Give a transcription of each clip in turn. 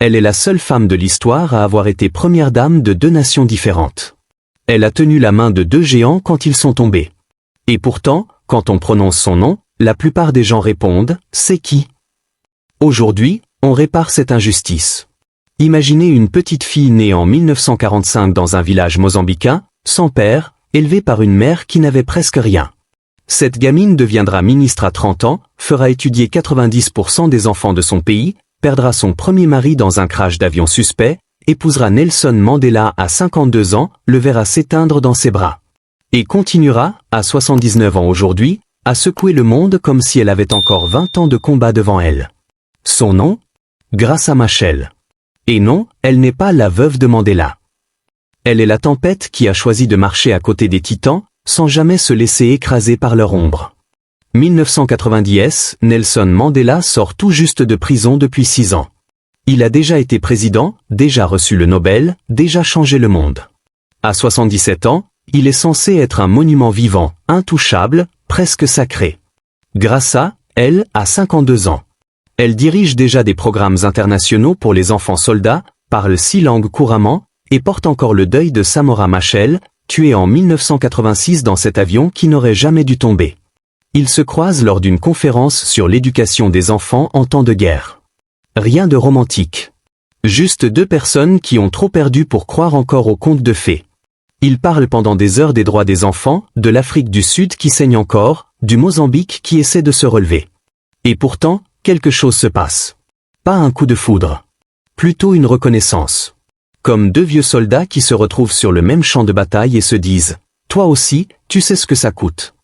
Elle est la seule femme de l'histoire à avoir été première dame de 2 nations différentes. Elle a tenu la main de 2 géants quand ils sont tombés. Et pourtant, quand on prononce son nom, la plupart des gens répondent « C'est qui ?» Aujourd'hui, on répare cette injustice. Imaginez une petite fille née en 1945 dans un village mozambicain, sans père, élevée par une mère qui n'avait presque rien. Cette gamine deviendra ministre à 30 ans, fera étudier 90% des enfants de son pays, perdra son premier mari dans un crash d'avion suspect, épousera Nelson Mandela à 52 ans, le verra s'éteindre dans ses bras. Et continuera, à 79 ans aujourd'hui, à secouer le monde comme si elle avait encore 20 ans de combat devant elle. Son nom ? Graça Machel. Et non, elle n'est pas la veuve de Mandela. Elle est la tempête qui a choisi de marcher à côté des titans, sans jamais se laisser écraser par leur ombre. 1990, Nelson Mandela sort tout juste de prison depuis 6 ans. Il a déjà été président, déjà reçu le Nobel, déjà changé le monde. À 77 ans, il est censé être un monument vivant, intouchable, presque sacré. Graça, elle, a 52 ans. Elle dirige déjà des programmes internationaux pour les enfants soldats, parle 6 langues couramment, et porte encore le deuil de Samora Machel, tué en 1986 dans cet avion qui n'aurait jamais dû tomber. Ils se croisent lors d'une conférence sur l'éducation des enfants en temps de guerre. Rien de romantique. Juste 2 personnes qui ont trop perdu pour croire encore aux contes de fées. Ils parlent pendant des heures des droits des enfants, de l'Afrique du Sud qui saigne encore, du Mozambique qui essaie de se relever. Et pourtant, quelque chose se passe. Pas un coup de foudre. Plutôt une reconnaissance. Comme 2 vieux soldats qui se retrouvent sur le même champ de bataille et se disent « Toi aussi, tu sais ce que ça coûte ».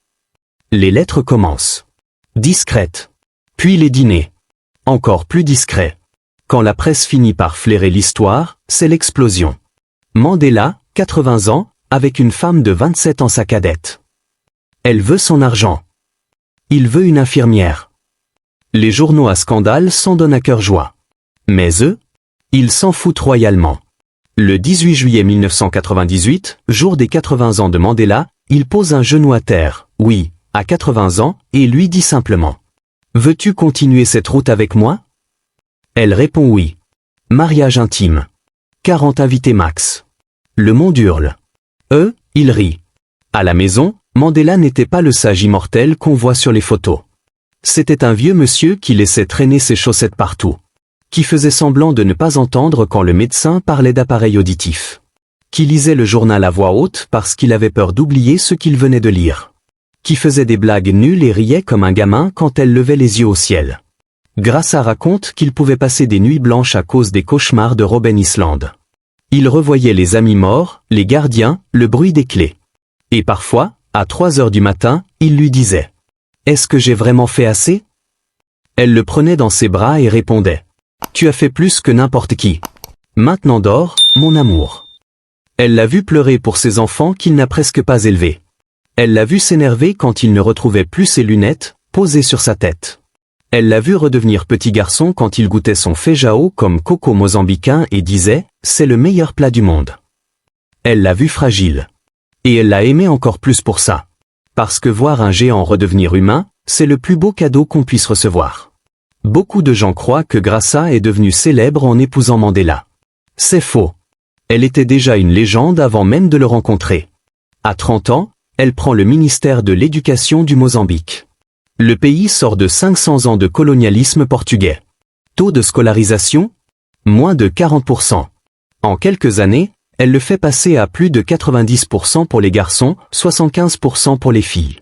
Les lettres commencent. Discrètes. Puis les dîners. Encore plus discrets. Quand la presse finit par flairer l'histoire, c'est l'explosion. Mandela, 80 ans, avec une femme de 27 ans sa cadette. Elle veut son argent. Il veut une infirmière. Les journaux à scandale s'en donnent à cœur joie. Mais eux, ils s'en foutent royalement. Le 18 juillet 1998, jour des 80 ans de Mandela, il pose un genou à terre, oui, à 80 ans, et lui dit simplement « Veux-tu continuer cette route avec moi ?» Elle répond oui. Mariage intime. 40 invités max. Le monde hurle. Eux, ils rient. À la maison, Mandela n'était pas le sage immortel qu'on voit sur les photos. C'était un vieux monsieur qui laissait traîner ses chaussettes partout. Qui faisait semblant de ne pas entendre quand le médecin parlait d'appareils auditifs. Qui lisait le journal à voix haute parce qu'il avait peur d'oublier ce qu'il venait de lire. Qui faisait des blagues nulles et riait comme un gamin quand elle levait les yeux au ciel. Graça raconte qu'il pouvait passer des nuits blanches à cause des cauchemars de Robben Island. Il revoyait les amis morts, les gardiens, le bruit des clés. Et parfois, à 3 heures du matin, il lui disait « Est-ce que j'ai vraiment fait assez ?» Elle le prenait dans ses bras et répondait « Tu as fait plus que n'importe qui. Maintenant dors, mon amour. » Elle l'a vu pleurer pour ses enfants qu'il n'a presque pas élevés. Elle l'a vu s'énerver quand il ne retrouvait plus ses lunettes, posées sur sa tête. Elle l'a vu redevenir petit garçon quand il goûtait son feijão comme coco mozambicain et disait « C'est le meilleur plat du monde. » Elle l'a vu fragile. Et elle l'a aimé encore plus pour ça. Parce que voir un géant redevenir humain, c'est le plus beau cadeau qu'on puisse recevoir. Beaucoup de gens croient que Graça est devenue célèbre en épousant Mandela. C'est faux. Elle était déjà une légende avant même de le rencontrer. À 30 ans, elle prend le ministère de l'Éducation du Mozambique. Le pays sort de 500 ans de colonialisme portugais. Taux de scolarisation ? Moins de 40%. En quelques années, elle le fait passer à plus de 90% pour les garçons, 75% pour les filles.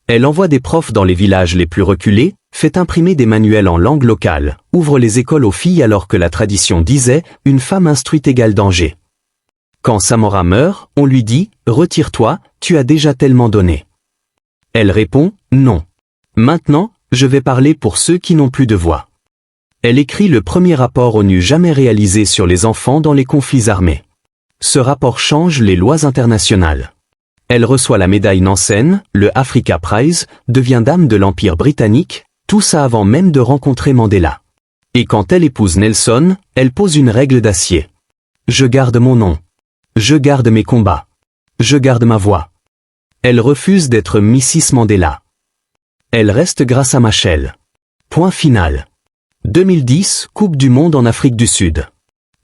Elle envoie des profs dans les villages les plus reculés, fait imprimer des manuels en langue locale, ouvre les écoles aux filles alors que la tradition disait « une femme instruite égale danger ». Quand Samora meurt, on lui dit « retire-toi, tu as déjà tellement donné ». Elle répond « non. Maintenant, je vais parler pour ceux qui n'ont plus de voix ». Elle écrit le premier rapport ONU jamais réalisé sur les enfants dans les conflits armés. Ce rapport change les lois internationales. Elle reçoit la médaille Nansen, le Africa Prize, devient dame de l'Empire britannique, tout ça avant même de rencontrer Mandela. Et quand elle épouse Nelson, elle pose une règle d'acier. Je garde mon nom. Je garde mes combats. Je garde ma voix. Elle refuse d'être Mrs Mandela. Elle reste Graça Machel. Point final. 2010, Coupe du monde en Afrique du Sud.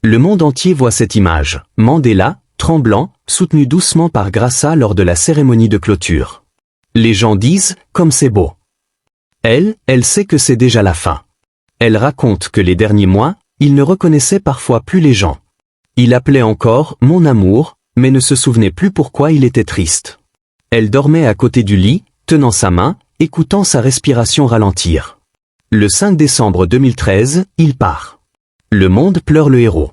Le monde entier voit cette image, Mandela, tremblant, soutenu doucement par Graça lors de la cérémonie de clôture. Les gens disent, comme c'est beau. Elle sait que c'est déjà la fin. Elle raconte que les derniers mois, il ne reconnaissait parfois plus les gens. Il appelait encore « mon amour », mais ne se souvenait plus pourquoi il était triste. Elle dormait à côté du lit, tenant sa main, écoutant sa respiration ralentir. Le 5 décembre 2013, il part. Le monde pleure le héros.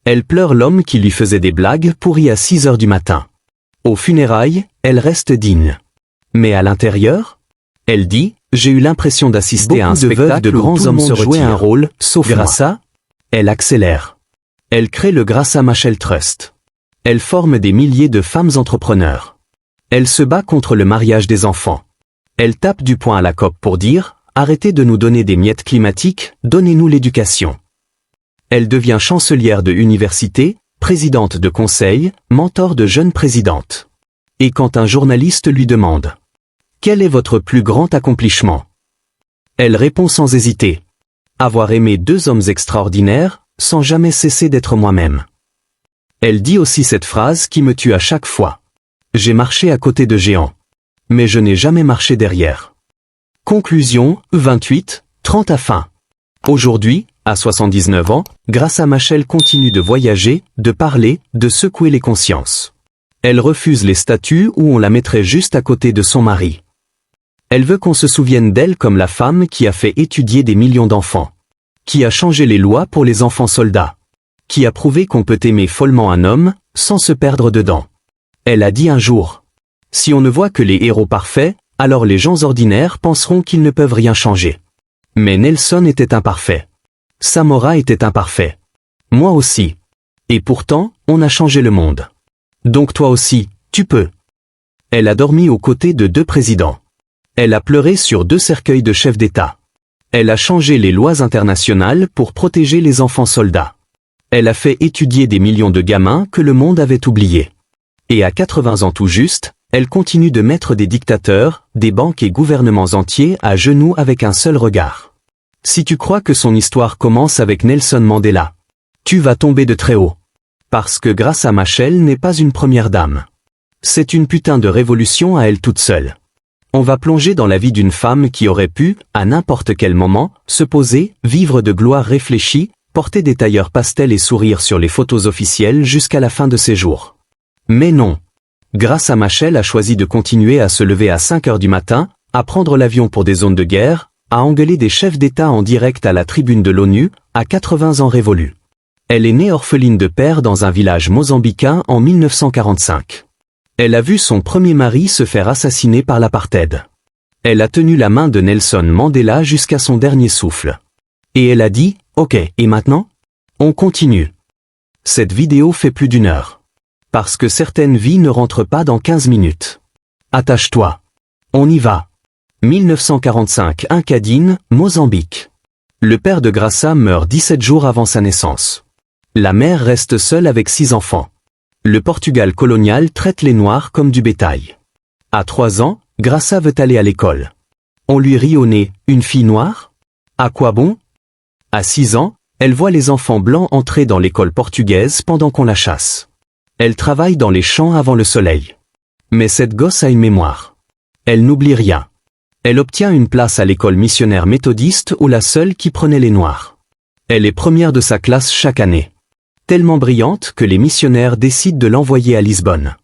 Elle pleure l'homme qui lui faisait des blagues pourries à 6 heures du matin. Aux funérailles, elle reste digne. Mais à l'intérieur, elle dit « J'ai eu l'impression d'assister à un spectacle de grands hommes se jouer un rôle, sauf Graça ». Elle accélère. Elle crée le Graça Machel Trust. Elle forme des milliers de femmes entrepreneurs. Elle se bat contre le mariage des enfants. Elle tape du poing à la COP pour dire « Arrêtez de nous donner des miettes climatiques, donnez-nous l'éducation ». Elle devient chancelière de université, présidente de conseil, mentor de jeunes présidentes. Et quand un journaliste lui demande « Quel est votre plus grand accomplissement ?» Elle répond sans hésiter « Avoir aimé 2 hommes extraordinaires, sans jamais cesser d'être moi-même. » Elle dit aussi cette phrase qui me tue à chaque fois. « J'ai marché à côté de géants. Mais je n'ai jamais marché derrière. » Conclusion, 28, 30 à fin. Aujourd'hui, à 79 ans, Graça Machel continue de voyager, de parler, de secouer les consciences. Elle refuse les statues où on la mettrait juste à côté de son mari. Elle veut qu'on se souvienne d'elle comme la femme qui a fait étudier des millions d'enfants. Qui a changé les lois pour les enfants soldats. Qui a prouvé qu'on peut aimer follement un homme, sans se perdre dedans. Elle a dit un jour. Si on ne voit que les héros parfaits, alors les gens ordinaires penseront qu'ils ne peuvent rien changer. Mais Nelson était imparfait. Samora était imparfait. Moi aussi. Et pourtant, on a changé le monde. Donc toi aussi, tu peux. Elle a dormi aux côtés de 2 présidents. Elle a pleuré sur 2 cercueils de chefs d'État. Elle a changé les lois internationales pour protéger les enfants soldats. Elle a fait étudier des millions de gamins que le monde avait oubliés. Et à 80 ans tout juste, elle continue de mettre des dictateurs, des banques et gouvernements entiers à genoux avec un seul regard. Si tu crois que son histoire commence avec Nelson Mandela, tu vas tomber de très haut. Parce que Graça Machel n'est pas une première dame. C'est une putain de révolution à elle toute seule. On va plonger dans la vie d'une femme qui aurait pu, à n'importe quel moment, se poser, vivre de gloire réfléchie, porter des tailleurs pastels et sourire sur les photos officielles jusqu'à la fin de ses jours. Mais non. Graça Machel a choisi de continuer à se lever à 5 heures du matin, à prendre l'avion pour des zones de guerre, à engueuler des chefs d'État en direct à la tribune de l'ONU, à 80 ans révolus. Elle est née orpheline de père dans un village mozambicain en 1945. Elle a vu son premier mari se faire assassiner par l'apartheid. Elle a tenu la main de Nelson Mandela jusqu'à son dernier souffle. Et elle a dit, « Ok, et maintenant ? On continue. » Cette vidéo fait plus d'1 heure. Parce que certaines vies ne rentrent pas dans 15 minutes. Attache-toi. On y va. 1945 Incadine, Mozambique. Le père de Graça meurt 17 jours avant sa naissance. La mère reste seule avec 6 enfants. Le Portugal colonial traite les Noirs comme du bétail. À 3 ans, Graça veut aller à l'école. On lui rit au nez, une fille noire ? À quoi bon ? À 6 ans, elle voit les enfants blancs entrer dans l'école portugaise pendant qu'on la chasse. Elle travaille dans les champs avant le soleil. Mais cette gosse a une mémoire. Elle n'oublie rien. Elle obtient une place à l'école missionnaire méthodiste où la seule qui prenait les Noirs. Elle est première de sa classe chaque année. Tellement brillante que les missionnaires décident de l'envoyer à Lisbonne.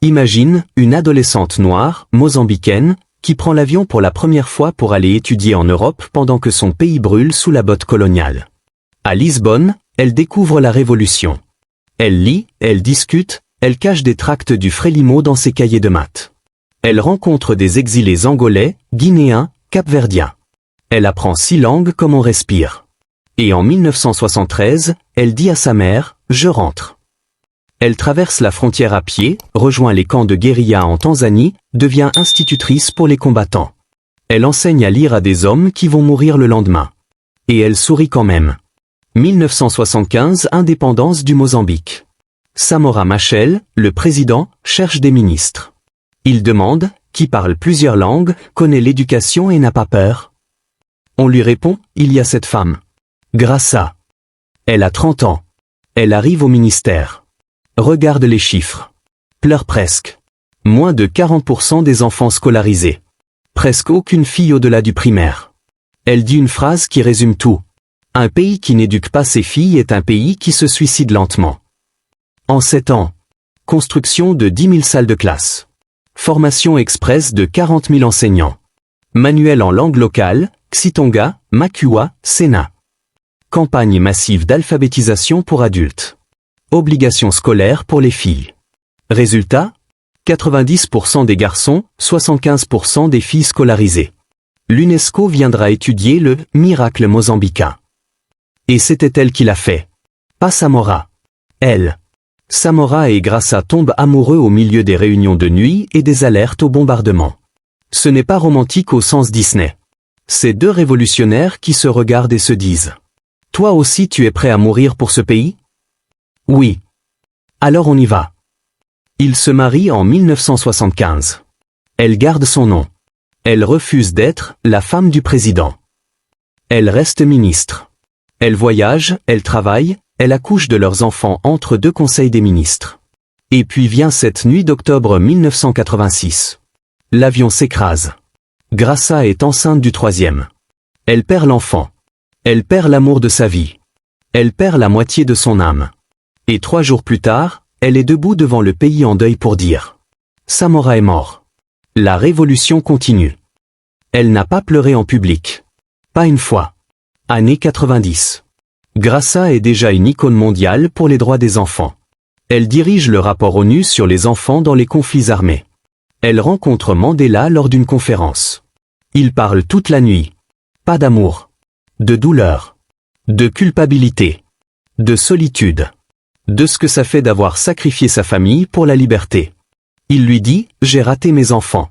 Imagine, une adolescente noire, mozambicaine, qui prend l'avion pour la première fois pour aller étudier en Europe pendant que son pays brûle sous la botte coloniale. À Lisbonne, elle découvre la Révolution. Elle lit, elle discute, elle cache des tracts du Frélimo dans ses cahiers de maths. Elle rencontre des exilés angolais, guinéens, capverdiens. Elle apprend 6 langues comme on respire. Et en 1973, elle dit à sa mère, « Je rentre ». Elle traverse la frontière à pied, rejoint les camps de guérilla en Tanzanie, devient institutrice pour les combattants. Elle enseigne à lire à des hommes qui vont mourir le lendemain. Et elle sourit quand même. 1975 Indépendance du Mozambique. Samora Machel, le président, cherche des ministres. Il demande, qui parle plusieurs langues, connaît l'éducation et n'a pas peur. On lui répond, il y a cette femme. Graça. Elle a 30 ans. Elle arrive au ministère. Regarde les chiffres. Pleure presque. Moins de 40% des enfants scolarisés. Presque aucune fille au-delà du primaire. Elle dit une phrase qui résume tout. Un pays qui n'éduque pas ses filles est un pays qui se suicide lentement. En 7 ans. Construction de 10 000 salles de classe. Formation express de 40 000 enseignants. Manuel en langue locale, Xitonga, Makua, Sena. Campagne massive d'alphabétisation pour adultes. Obligation scolaire pour les filles. Résultat, 90% des garçons, 75% des filles scolarisées. L'UNESCO viendra étudier le « miracle mozambicain ». Et c'était elle qui l'a fait. Pas Samora. Elle. Samora et Graça tombent amoureux au milieu des réunions de nuit et des alertes au bombardement. Ce n'est pas romantique au sens Disney. C'est deux révolutionnaires qui se regardent et se disent « Toi aussi tu es prêt à mourir pour ce pays ?» Oui. Alors on y va. Ils se marient en 1975. Elle garde son nom. Elle refuse d'être la femme du président. Elle reste ministre. Elle voyage, elle travaille, elle accouche de leurs enfants entre deux conseils des ministres. Et puis vient cette nuit d'octobre 1986. L'avion s'écrase. Graça est enceinte du 3e. Elle perd l'enfant. Elle perd l'amour de sa vie. Elle perd la moitié de son âme. Et 3 jours plus tard, elle est debout devant le pays en deuil pour dire « Samora est mort ». La révolution continue. Elle n'a pas pleuré en public. Pas une fois. Années 90. Graça est déjà une icône mondiale pour les droits des enfants. Elle dirige le rapport ONU sur les enfants dans les conflits armés. Elle rencontre Mandela lors d'une conférence. Ils parlent toute la nuit. Pas d'amour. De douleur. De culpabilité. De solitude. De ce que ça fait d'avoir sacrifié sa famille pour la liberté. Il lui dit « J'ai raté mes enfants ».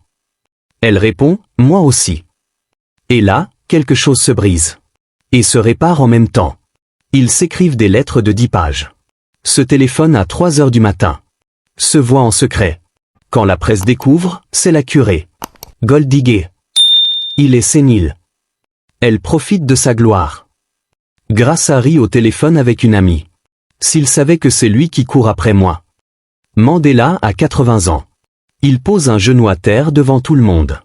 Elle répond « Moi aussi ». Et là, quelque chose se brise. Et se répare en même temps. Ils s'écrivent des lettres de 10 pages. Se téléphonent à 3 heures du matin. Se voient en secret. Quand la presse découvre, c'est la curée. Goldiguet. Il est sénile. Elle profite de sa gloire. Graça rit au téléphone avec une amie. S'il savait que c'est lui qui court après moi. Mandela a 80 ans. Il pose un genou à terre devant tout le monde.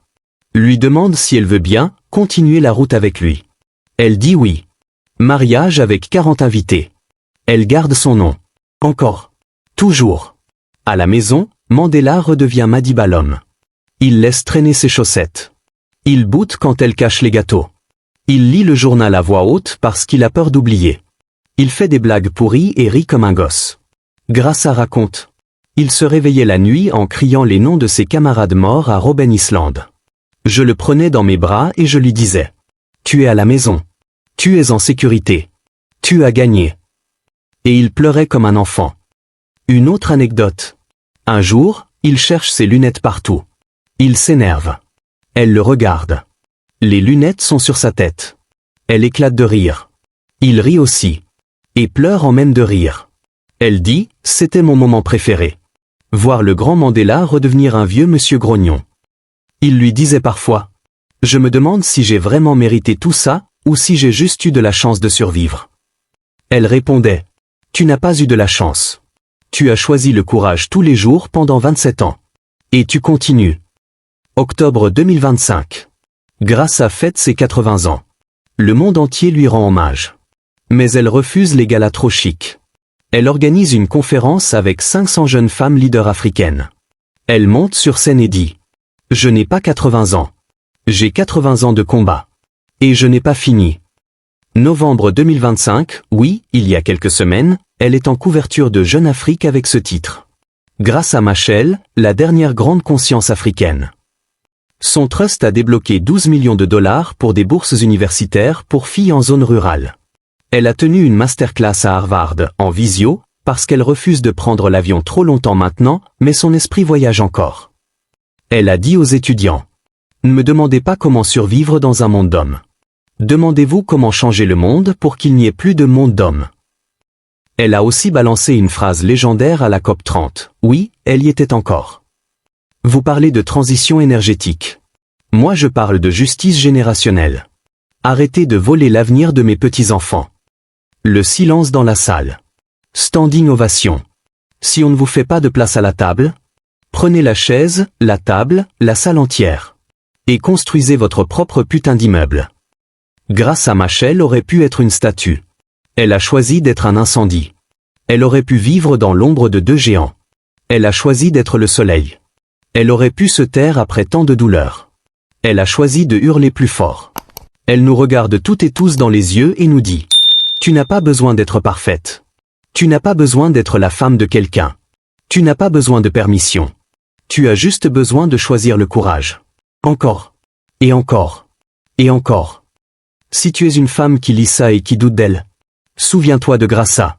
Lui demande si elle veut bien continuer la route avec lui. Elle dit oui. Mariage avec 40 invités. Elle garde son nom. Encore. Toujours. À la maison, Mandela redevient Madiba l'homme. Il laisse traîner ses chaussettes. Il boute quand elle cache les gâteaux. Il lit le journal à voix haute parce qu'il a peur d'oublier. Il fait des blagues pourries et rit comme un gosse. Graça raconte. Il se réveillait la nuit en criant les noms de ses camarades morts à Robben Island. Je le prenais dans mes bras et je lui disais « Tu es à la maison. Tu es en sécurité. Tu as gagné. » Et il pleurait comme un enfant. Une autre anecdote. Un jour, il cherche ses lunettes partout. Il s'énerve. Elle le regarde. Les lunettes sont sur sa tête. Elle éclate de rire. Il rit aussi. Et pleure en même de rire. Elle dit « C'était mon moment préféré. Voir le grand Mandela redevenir un vieux monsieur grognon. » Il lui disait parfois « Je me demande si j'ai vraiment mérité tout ça, ou si j'ai juste eu de la chance de survivre. » Elle répondait « Tu n'as pas eu de la chance. Tu as choisi le courage tous les jours pendant 27 ans. Et tu continues. » Octobre 2025. Graça fête ses 80 ans. Le monde entier lui rend hommage. Mais elle refuse les galas trop chics. Elle organise une conférence avec 500 jeunes femmes leaders africaines. Elle monte sur scène et dit « Je n'ai pas 80 ans. J'ai 80 ans de combat. Et je n'ai pas fini. » Novembre 2025, oui, il y a quelques semaines, elle est en couverture de Jeune Afrique avec ce titre. Graça Machel, la dernière grande conscience africaine. Son trust a débloqué 12 millions de dollars pour des bourses universitaires pour filles en zone rurale. Elle a tenu une masterclass à Harvard, en visio, parce qu'elle refuse de prendre l'avion trop longtemps maintenant, mais son esprit voyage encore. Elle a dit aux étudiants « Ne me demandez pas comment survivre dans un monde d'hommes. Demandez-vous comment changer le monde pour qu'il n'y ait plus de monde d'hommes. » Elle a aussi balancé une phrase légendaire à la COP 30. Oui, elle y était encore. Vous parlez de transition énergétique. Moi je parle de justice générationnelle. Arrêtez de voler l'avenir de mes petits-enfants. Le silence dans la salle. Standing ovation. Si on ne vous fait pas de place à la table, prenez la chaise, la table, la salle entière. Et construisez votre propre putain d'immeuble. Graça Machel aurait pu être une statue. Elle a choisi d'être un incendie. Elle aurait pu vivre dans l'ombre de 2 géants. Elle a choisi d'être le soleil. Elle aurait pu se taire après tant de douleur. Elle a choisi de hurler plus fort. Elle nous regarde toutes et tous dans les yeux et nous dit « Tu n'as pas besoin d'être parfaite. Tu n'as pas besoin d'être la femme de quelqu'un. Tu n'as pas besoin de permission. Tu as juste besoin de choisir le courage. Encore. Et encore. Et encore. Si tu es une femme qui lit ça et qui doute d'elle, souviens-toi de Graça.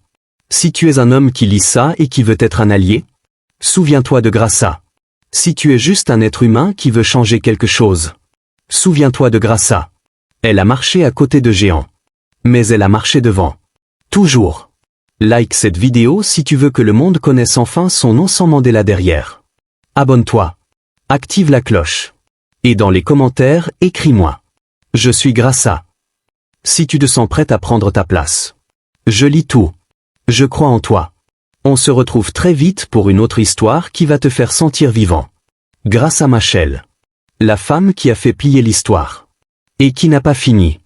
Si tu es un homme qui lit ça et qui veut être un allié, souviens-toi de Graça. Si tu es juste un être humain qui veut changer quelque chose, souviens-toi de Graça. Elle a marché à côté de géants. Mais elle a marché devant. Toujours. Like cette vidéo si tu veux que le monde connaisse enfin son nom sans Mandela derrière. Abonne-toi. Active la cloche. Et dans les commentaires, écris-moi. Je suis Graça. Si tu te sens prête à prendre ta place. Je lis tout. Je crois en toi. On se retrouve très vite pour une autre histoire qui va te faire sentir vivant. Graça Machel. La femme qui a fait plier l'histoire. Et qui n'a pas fini.